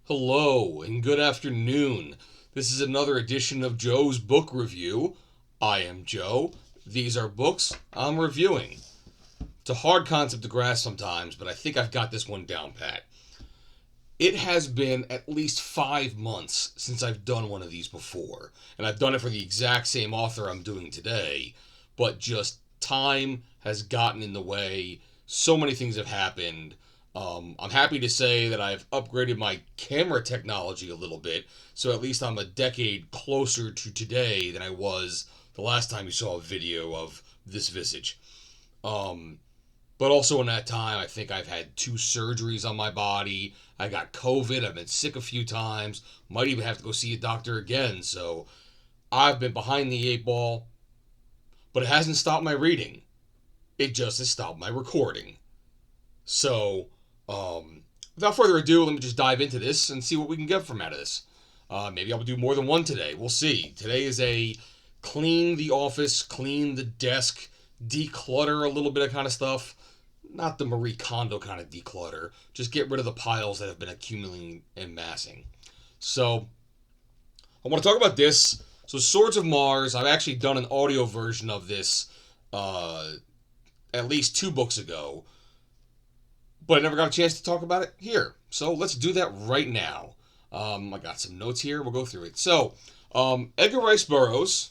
Hello and good afternoon. This is another edition of Joe's Book Review. I am Joe. These are books I'm reviewing. It's a hard concept to grasp sometimes, but I think I've got this one down pat. It has been at least 5 months since I've done one of these before, and I've done it for the exact same author I'm doing today, but just time has gotten in the way. So many things have happened. I'm happy to say that I've upgraded my camera technology a little bit, so at least I'm a decade closer to today than I was the last time you saw a video of this visage. Um, but also in that time, I think I've had 2 surgeries on my body. I got COVID. I've been sick a few times. Might even have to go see a doctor again. So I've been behind the 8 ball, but it hasn't stopped my reading. It just has stopped my recording. So, without further ado, let me just dive into this and see what we can get from out of this. Maybe I'll do more than one today. We'll see. Today is a clean the office, clean the desk, declutter a little bit of kind of stuff. Not the Marie Kondo kind of declutter. Just get rid of the piles that have been accumulating and massing. So, I want to talk about this. So, Swords of Mars, I've actually done an audio version of this uh, at least 2 books ago, but I never got a chance to talk about it here. So, let's do that right now. I got some notes here. We'll go through it. So, Edgar Rice Burroughs,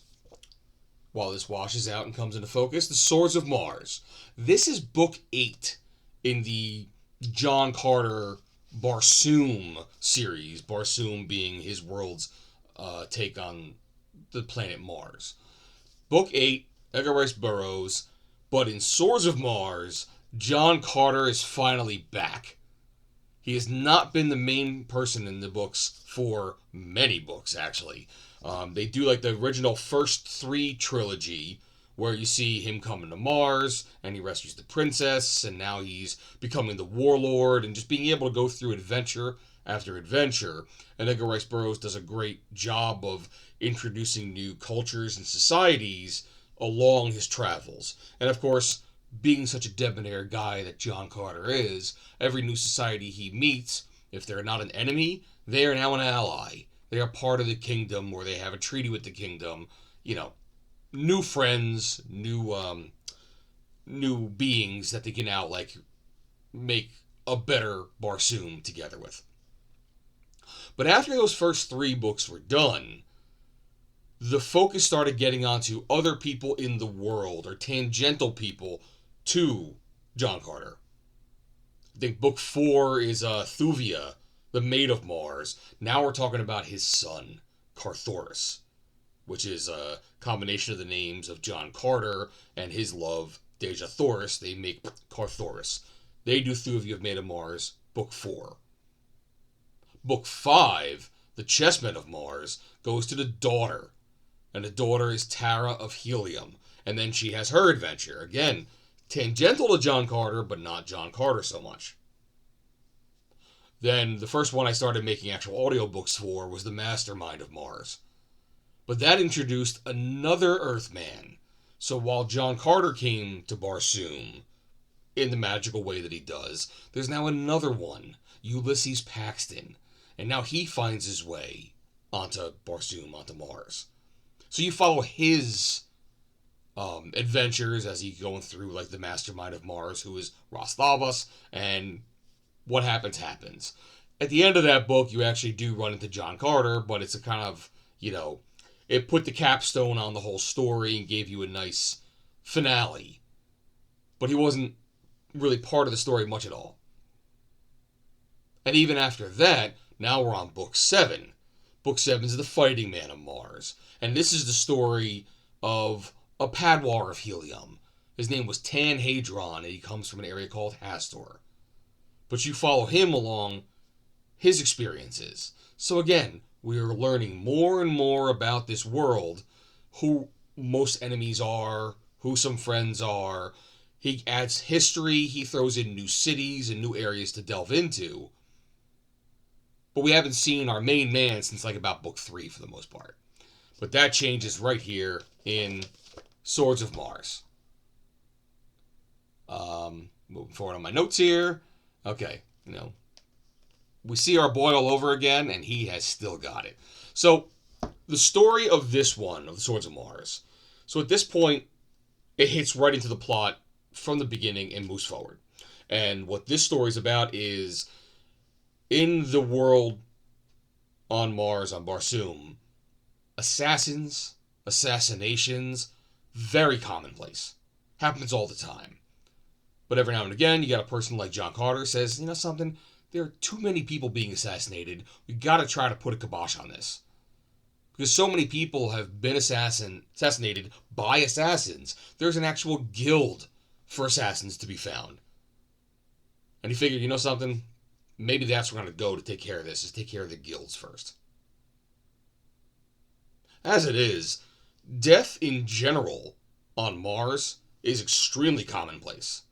while this washes out and comes into focus, The Swords of Mars. This is book 8 in the John Carter Barsoom series, Barsoom being his world's take on the planet Mars. Book 8, Edgar Rice Burroughs, but in Swords of Mars, John Carter is finally back. He has not been the main person in the books for many books, actually. They do like the original first 3 trilogy, where you see him coming to Mars and he rescues the princess, and now he's becoming the warlord and just being able to go through adventure after adventure. And Edgar Rice Burroughs does a great job of introducing new cultures and societies along his travels. And of course, being such a debonair guy that John Carter is, every new society he meets, if they're not an enemy, they are now an ally. They are part of the kingdom, or they have a treaty with the kingdom. You know, new friends, new beings that they can now like make a better Barsoom together with. But after those first 3 books were done, the focus started getting onto other people in the world, or tangential people to John Carter. I think book 4 is Thuvia, the Maid of Mars. Now we're talking about his son, Carthoris, which is a combination of the names of John Carter and his love, Deja Thoris. They make Carthoris. They do Thuvia of Maid of Mars, book 4. Book 5, The Chessmen of Mars, goes to the daughter. And the daughter is Tara of Helium. And then she has her adventure. Again, tangential to John Carter, but not John Carter so much. Then the first one I started making actual audiobooks for was The Mastermind of Mars. But that introduced another Earthman. So while John Carter came to Barsoom in the magical way that he does, there's now another one, Ulysses Paxton. And now he finds his way onto Barsoom, onto Mars. So you follow his adventures as he's going through like the Mastermind of Mars, who is Rostavos, and what happens. At the end of that book, you actually do run into John Carter, but it's a kind of, it put the capstone on the whole story and gave you a nice finale. But he wasn't really part of the story much at all. And even after that, now we're on book 7. Book 7 is The Fighting Man of Mars. And this is the story of a Padwar of Helium. His name was Tan Hadron, and he comes from an area called Hastor. But you follow him along his experiences. So again, we are learning more and more about this world, who most enemies are, who some friends are. He adds history, he throws in new cities and new areas to delve into. But we haven't seen our main man since like about book 3 for the most part. But that changes right here in Swords of Mars. Moving forward on my notes here. Okay, we see our boy all over again, and he has still got it. So, the story of this one, of the Swords of Mars. So, at this point, it hits right into the plot from the beginning and moves forward. And what this story is about is in the world on Mars, on Barsoom, assassinations, very commonplace. Happens all the time. But every now and again, you got a person like John Carter says, you know something, there are too many people being assassinated. We got to try to put a kibosh on this. Because so many people have been assassinated by assassins. There's an actual guild for assassins to be found. And he figured, you know something? Maybe that's where we're going to go to take care of this, is take care of the guilds first. As it is, death in general on Mars is extremely commonplace.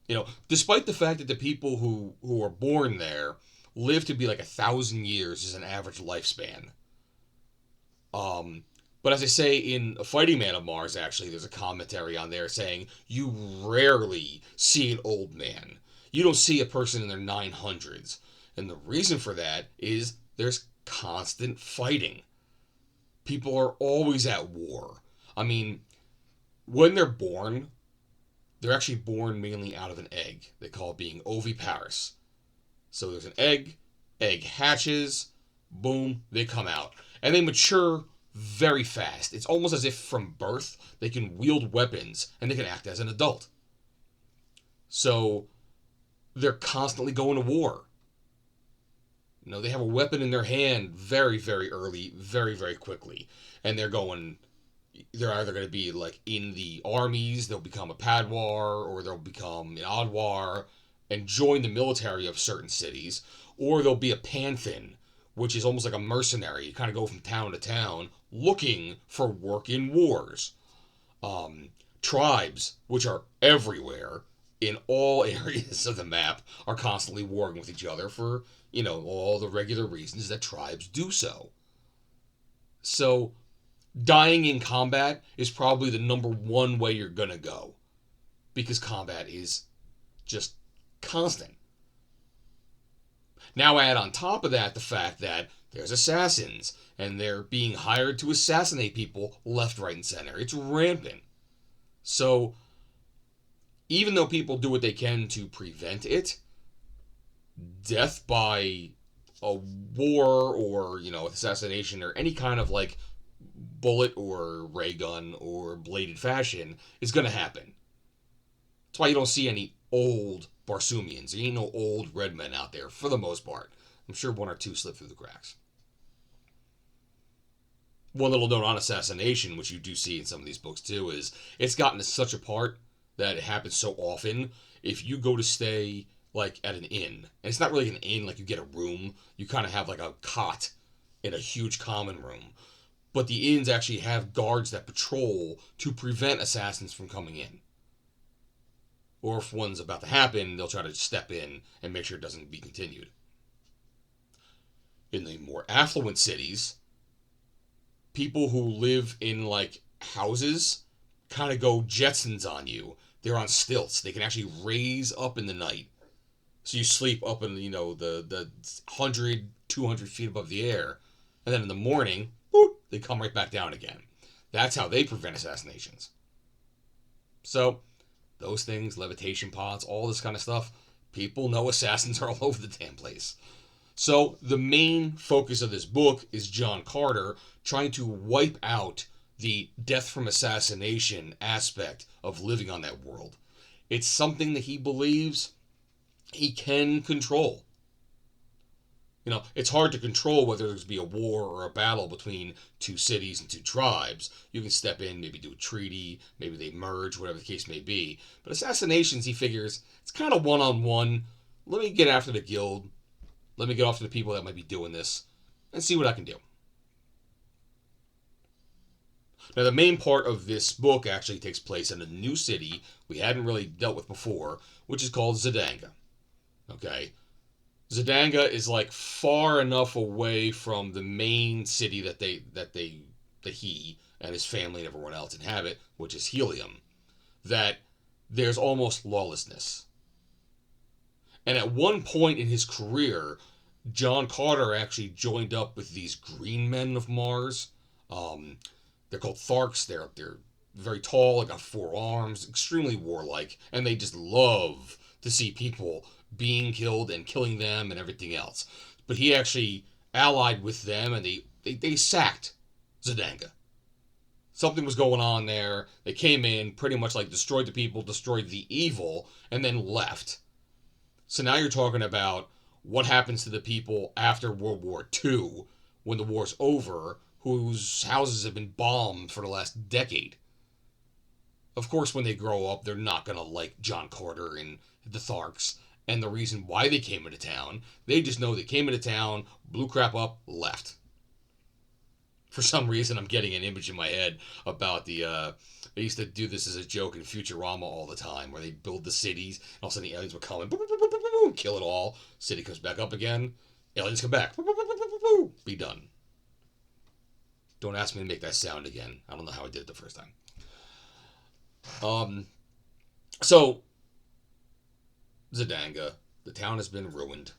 You know, despite the fact that the people who are born there live to be like 1,000 years as an average lifespan. But as I say in A Fighting Man of Mars, actually, there's a commentary on there saying you rarely see an old man. You don't see a person in their 900s. And the reason for that is there's constant fighting. People are always at war. I mean, when they're born, they're actually born mainly out of an egg. They call it being oviparous. So there's an egg hatches, boom, they come out. And they mature very fast. It's almost as if from birth they can wield weapons and they can act as an adult. So they're constantly going to war. You know, they have a weapon in their hand very, very early, very, very quickly. And they're either going to be like in the armies, they'll become a padwar, or they'll become an adwar and join the military of certain cities, or they'll be a panthin, which is almost like a mercenary. You kind of go from town to town looking for work in wars. Tribes, which are everywhere in all areas of the map, are constantly warring with each other for, you know, all the regular reasons that tribes do so. So, dying in combat is probably the number one way you're gonna go. Because combat is just constant. Now add on top of that the fact that there's assassins, and they're being hired to assassinate people left, right, and center. It's rampant. So, even though people do what they can to prevent it, death by a war or, you know, assassination or any kind of like bullet or ray gun or bladed fashion is going to happen. That's why you don't see any old Barsoomians. There ain't no old red men out there for the most part. I'm sure one or two slip through the cracks. One little note on assassination, which you do see in some of these books too, is it's gotten to such a part that it happens so often. If you go to stay like at an inn, and it's not really an inn, like you get a room, you kind of have like a cot in a huge common room. But the inns actually have guards that patrol to prevent assassins from coming in. Or if one's about to happen, they'll try to step in and make sure it doesn't be continued. In the more affluent cities, people who live in like houses kind of go Jetsons on you. They're on stilts. They can actually raise up in the night. So you sleep up in, you know, the 100, 200 feet above the air. And then in the morning, boop, they come right back down again. That's how they prevent assassinations. So, those things, levitation pods, all this kind of stuff, people know assassins are all over the damn place. So, the main focus of this book is John Carter trying to wipe out the death from assassination aspect of living on that world. It's something that he believes he can control. You know, it's hard to control whether there's be a war or a battle between two cities and two tribes. You can step in, maybe do a treaty, maybe they merge, whatever the case may be. But assassinations, he figures, it's kind of one-on-one. Let me get after the guild. Let me get after the people that might be doing this and see what I can do. Now, the main part of this book actually takes place in a new city we hadn't really dealt with before, which is called Zidanga. Okay? Zidanga is like far enough away from the main city that he and his family and everyone else inhabit, which is Helium, that there's almost lawlessness. And at one point in his career, John Carter actually joined up with these green men of Mars. Um, they're called Tharks. They're very tall. They got 4 arms, extremely warlike, and they just love to see people being killed and killing them and everything else. But he actually allied with them, and they sacked Zidanga. Something was going on there. They came in, pretty much like destroyed the people, destroyed the evil, and then left. So now you're talking about what happens to the people after World War II, when the war's over, whose houses have been bombed for the last decade. Of course, when they grow up, they're not going to like John Carter and the Tharks and the reason why they came into town. They just know they came into town, blew crap up, left. For some reason, I'm getting an image in my head about they used to do this as a joke in Futurama all the time, where they build the cities, and all of a sudden the aliens would come and kill it all. City comes back up again. Aliens come back. Be done. Don't ask me to make that sound again. I don't know how I did it the first time. So, Zidanga, the town has been ruined.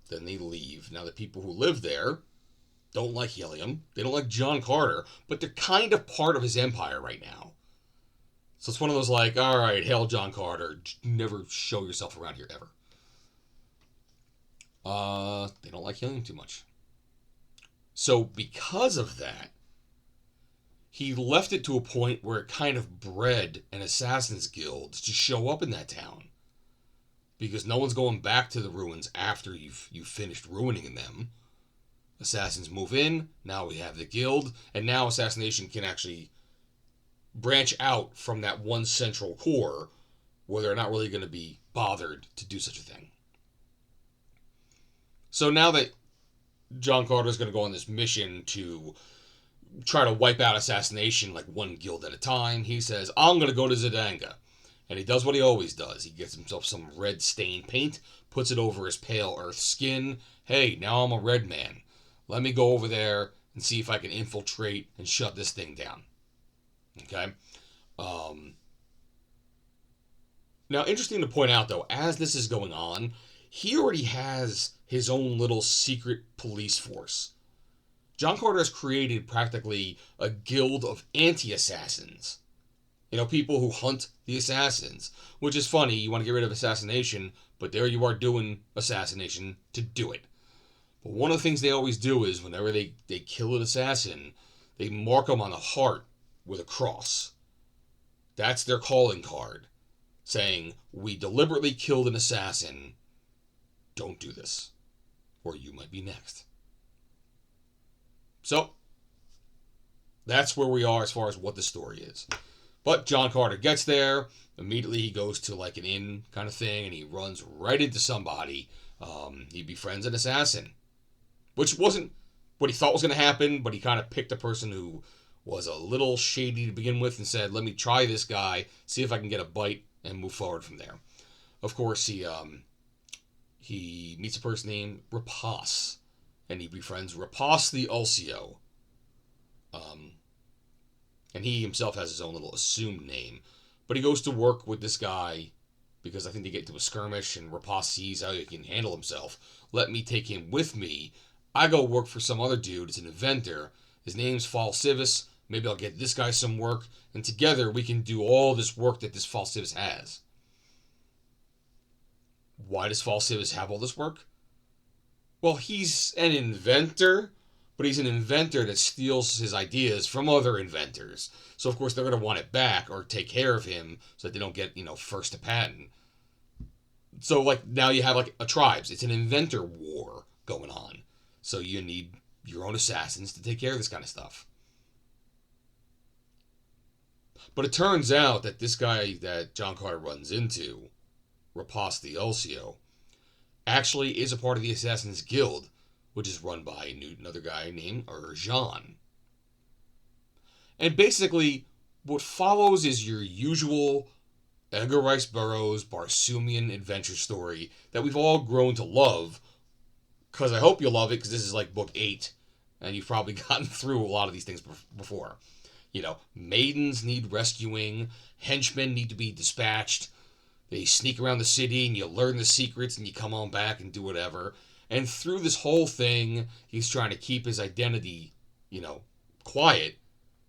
Then they leave. Now the people who live there don't like Helium. They don't like John Carter, but they're kind of part of his empire right now. So it's one of those like, all right, hail John Carter. Just never show yourself around here ever. They don't like Helium too much. So because of that, he left it to a point where it kind of bred an Assassin's Guild to show up in that town. Because no one's going back to the ruins after you've finished ruining them. Assassins move in, now we have the guild, and now assassination can actually branch out from that one central core where they're not really going to be bothered to do such a thing. So now that John Carter is going to go on this mission to try to wipe out assassination like one guild at a time, he says, I'm going to go to Zidanga. And he does what he always does. He gets himself some red stained paint, puts it over his pale earth skin. Hey, now I'm a red man. Let me go over there and see if I can infiltrate and shut this thing down. Okay? Now, interesting to point out, though, as this is going on, he already has his own little secret police force. John Carter has created practically a guild of anti-assassins. You know, people who hunt the assassins. Which is funny, you want to get rid of assassination, but there you are doing assassination to do it. But one of the things they always do is, whenever they kill an assassin, they mark them on the heart with a cross. That's their calling card, saying, we deliberately killed an assassin. Don't do this, or you might be next. So, that's where we are as far as what the story is. But John Carter gets there. Immediately he goes to like an inn kind of thing, and he runs right into somebody. He befriends an assassin, which wasn't what he thought was going to happen, but he kind of picked a person who was a little shady to begin with and said, let me try this guy, see if I can get a bite, and move forward from there. Of course, he meets a person named Rapace, and he befriends Rapace the Ulcio. And he himself has his own little assumed name. But he goes to work with this guy because I think they get into a skirmish and Rapace sees how he can handle himself. Let me take him with me. I go work for some other dude. It's an inventor. His name's Falcivis. Maybe I'll get this guy some work. And together we can do all this work that this Falcivis has. Why does Falcivis have all this work? Well, he's an inventor, but he's an inventor that steals his ideas from other inventors. So, of course, they're going to want it back or take care of him so that they don't get, first to patent. So, like, now you have, like, a tribes. It's an inventor war going on. So you need your own assassins to take care of this kind of stuff. But it turns out that this guy that John Carter runs into, Rapace the Ulcio, actually is a part of the Assassin's Guild, which is run by another guy named Jean. And basically, what follows is your usual Edgar Rice Burroughs Barsoomian adventure story that we've all grown to love, because I hope you love it, because this is like book 8, and you've probably gotten through a lot of these things before. Maidens need rescuing, henchmen need to be dispatched, they sneak around the city, and you learn the secrets, and you come on back and do whatever. And through this whole thing, he's trying to keep his identity, quiet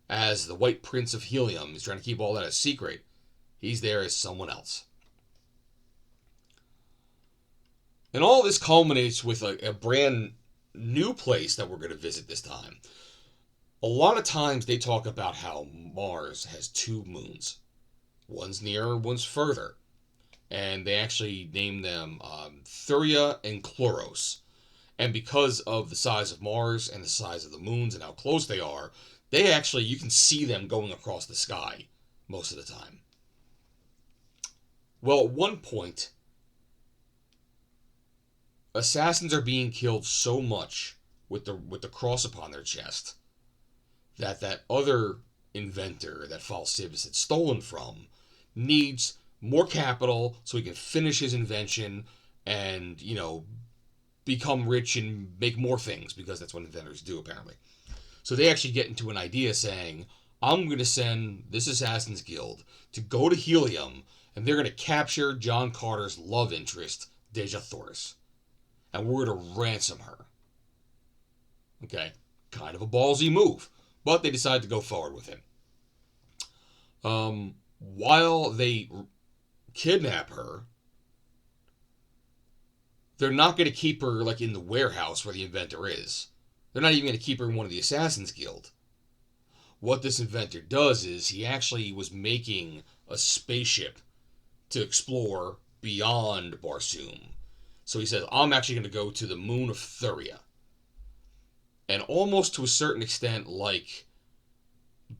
as the White Prince of Helium. He's trying to keep all that a secret. He's there as someone else. And all this culminates with a brand new place that we're going to visit this time. A lot of times they talk about how Mars has two moons. One's nearer, one's further. And they actually name them Thuria and Chloros. And because of the size of Mars and the size of the moons and how close they are, you can see them going across the sky most of the time. Well, at one point, assassins are being killed so much with the cross upon their chest that other inventor that Falsivus had stolen from needs more capital so he can finish his invention and, become rich and make more things, because that's what inventors do, apparently. So they actually get into an idea saying, I'm going to send this Assassin's Guild to go to Helium, and they're going to capture John Carter's love interest, Deja Thoris. And we're going to ransom her. Okay, kind of a ballsy move, but they decide to go forward with it. While they kidnap her, they're not going to keep her in the warehouse where the inventor is. They're not even going to keep her in one of the Assassin's Guild. What this inventor does is he actually was making a spaceship to explore beyond Barsoom. So he says, I'm actually going to go to the moon of Thuria. And almost to a certain extent, like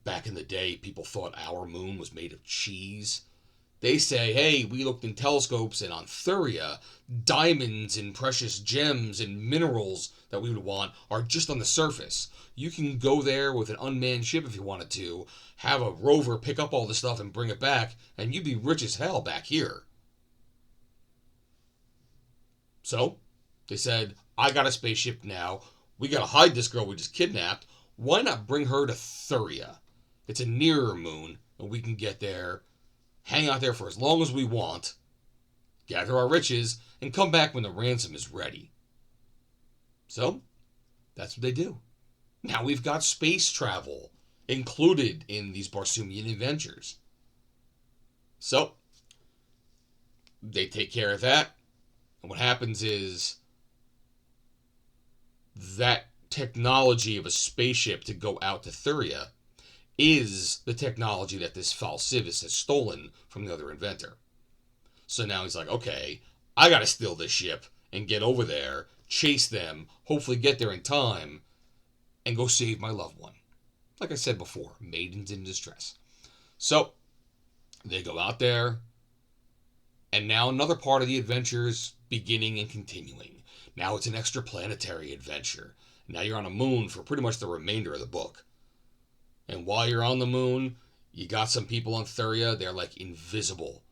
back in the day, people thought our moon was made of cheese. They say, hey, we looked in telescopes, and on Thuria, diamonds and precious gems and minerals that we would want are just on the surface. You can go there with an unmanned ship if you wanted to, have a rover pick up all the stuff and bring it back, and you'd be rich as hell back here. So, they said, I got a spaceship now. We got to hide this girl we just kidnapped. Why not bring her to Thuria? It's a nearer moon, and we can get there, hang out there for as long as we want, gather our riches, and come back when the ransom is ready. So, that's what they do. Now we've got space travel included in these Barsoomian adventures. So, they take care of that, and what happens is that technology of a spaceship to go out to Thuria is the technology that this Falsivus has stolen from the other inventor. So now he's like, okay, I gotta steal this ship and get over there, chase them, hopefully get there in time, and go save my loved one. Like I said before, maidens in distress. So, they go out there, and now another part of the adventure is beginning and continuing. Now it's an extraplanetary adventure. Now you're on a moon for pretty much the remainder of the book. And while you're on the moon, you got some people on Thuria, they're invisible.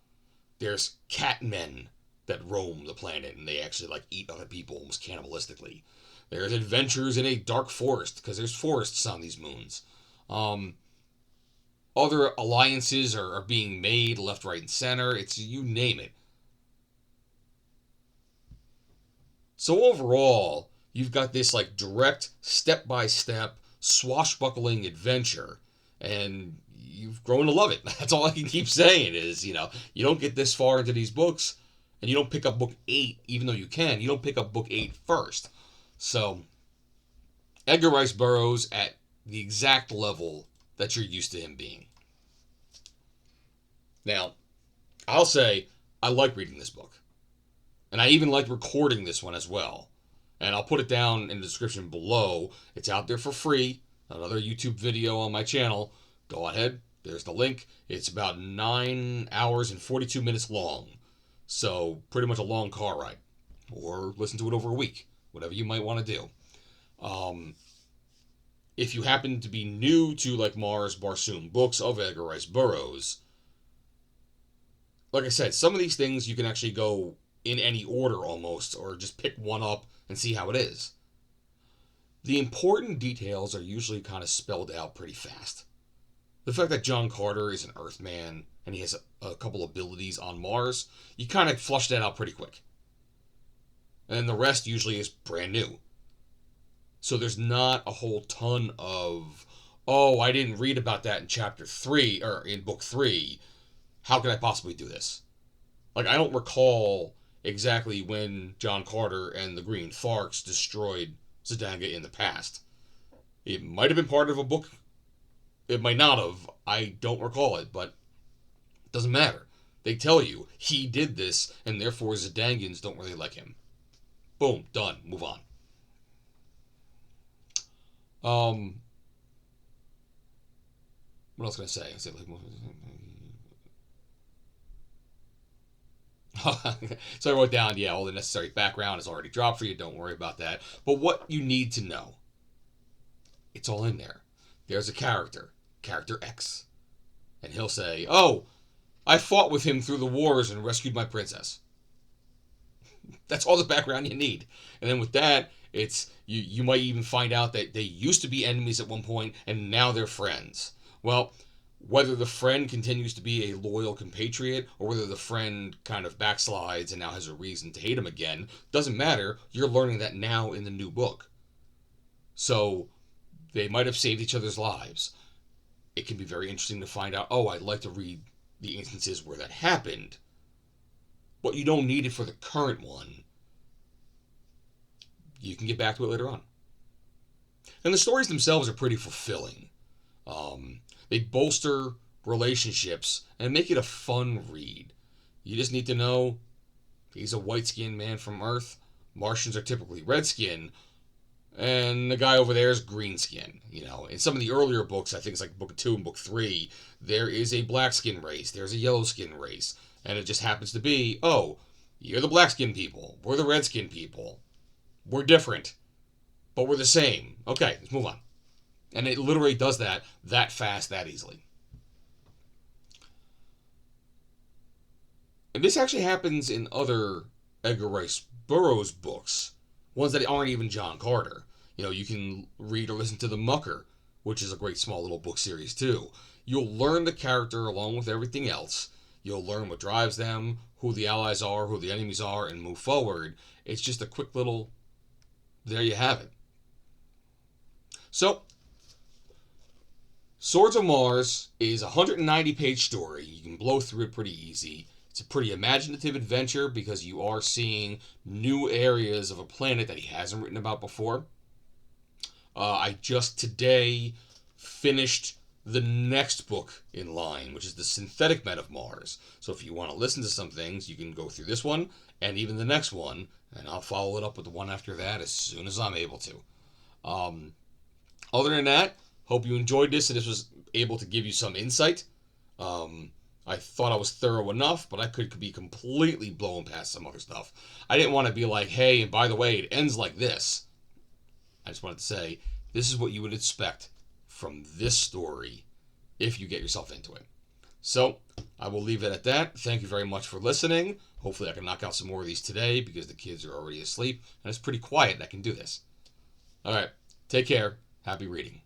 There's cat men that roam the planet, and they actually eat other people almost cannibalistically. There's adventures in a dark forest, because there's forests on these moons. Other alliances are being made left, right, and center. It's you name it. So overall, you've got this direct, step-by-step, swashbuckling adventure, and you've grown to love it. That's all I can keep saying is, you don't get this far into these books, and you don't pick up book 8, even though you can. You don't pick up book 8 first. So, Edgar Rice Burroughs at the exact level that you're used to him being. Now, I'll say, I like reading this book. And I even like recording this one as well. And I'll put it down in the description below. It's out there for free. Another YouTube video on my channel. Go ahead. There's the link. It's about 9 hours and 42 minutes long. So, pretty much a long car ride. Or listen to it over a week. Whatever you might want to do. If you happen to be new to Mars Barsoom books of Edgar Rice Burroughs, like I said, some of these things you can actually go in any order almost, or just pick one up and see how it is. The important details are usually kind of spelled out pretty fast. The fact that John Carter is an Earthman and he has a couple abilities on Mars, you kind of flush that out pretty quick. And then the rest usually is brand new. So there's not a whole ton of, oh, I didn't read about that in chapter 3 or in book 3. How can I possibly do this? Like, I don't recall exactly when John Carter and the Green Tharks destroyed Zidanga in the past. It might have been part of a book. It might not have. I don't recall it, but it doesn't matter. They tell you he did this, and therefore Zidangans don't really like him. Boom, done. Move on. What else can I say? So I wrote down, yeah, all the necessary background is already dropped for you. Don't worry about that. But what you need to know, it's all in there. There's a character X, and he'll say, "Oh, I fought with him through the wars and rescued my princess." That's all the background you need. And then with that, it's you might even find out that they used to be enemies at one point and now they're friends. Well, whether the friend continues to be a loyal compatriot or whether the friend kind of backslides and now has a reason to hate him again, doesn't matter. You're learning that now in the new book. So they might have saved each other's lives. It can be very interesting to find out, oh, I'd like to read the instances where that happened. But you don't need it for the current one. You can get back to it later on. And the stories themselves are pretty fulfilling. They bolster relationships and make it a fun read. You just need to know he's a white-skinned man from Earth. Martians are typically red-skinned. And the guy over there is green-skinned. You know, in some of the earlier books, I think it's like book 2 and book 3, there is a black-skin race. There's a yellow-skin race. And it just happens to be, oh, you're the black-skinned people. We're the red-skinned people. We're different. But we're the same. Okay, let's move on. And it literally does that fast, that easily. And this actually happens in other Edgar Rice Burroughs books, ones that aren't even John Carter. You know, you can read or listen to The Mucker, which is a great small little book series too. You'll learn the character along with everything else. You'll learn what drives them, who the allies are, who the enemies are, and move forward. It's just a quick little, there you have it. So, Swords of Mars is a 190-page story. You can blow through it pretty easy. It's a pretty imaginative adventure because you are seeing new areas of a planet that he hasn't written about before. I just today finished the next book in line, which is The Synthetic Men of Mars. So if you want to listen to some things, you can go through this one and even the next one, and I'll follow it up with the one after that as soon as I'm able to. Other than that, hope you enjoyed this and this was able to give you some insight. I thought I was thorough enough, but I could be completely blown past some other stuff. I didn't want to be like, hey, and by the way, it ends like this. I just wanted to say, this is what you would expect from this story if you get yourself into it. So, I will leave it at that. Thank you very much for listening. Hopefully I can knock out some more of these today because the kids are already asleep, and it's pretty quiet and I can do this. Alright, take care. Happy reading.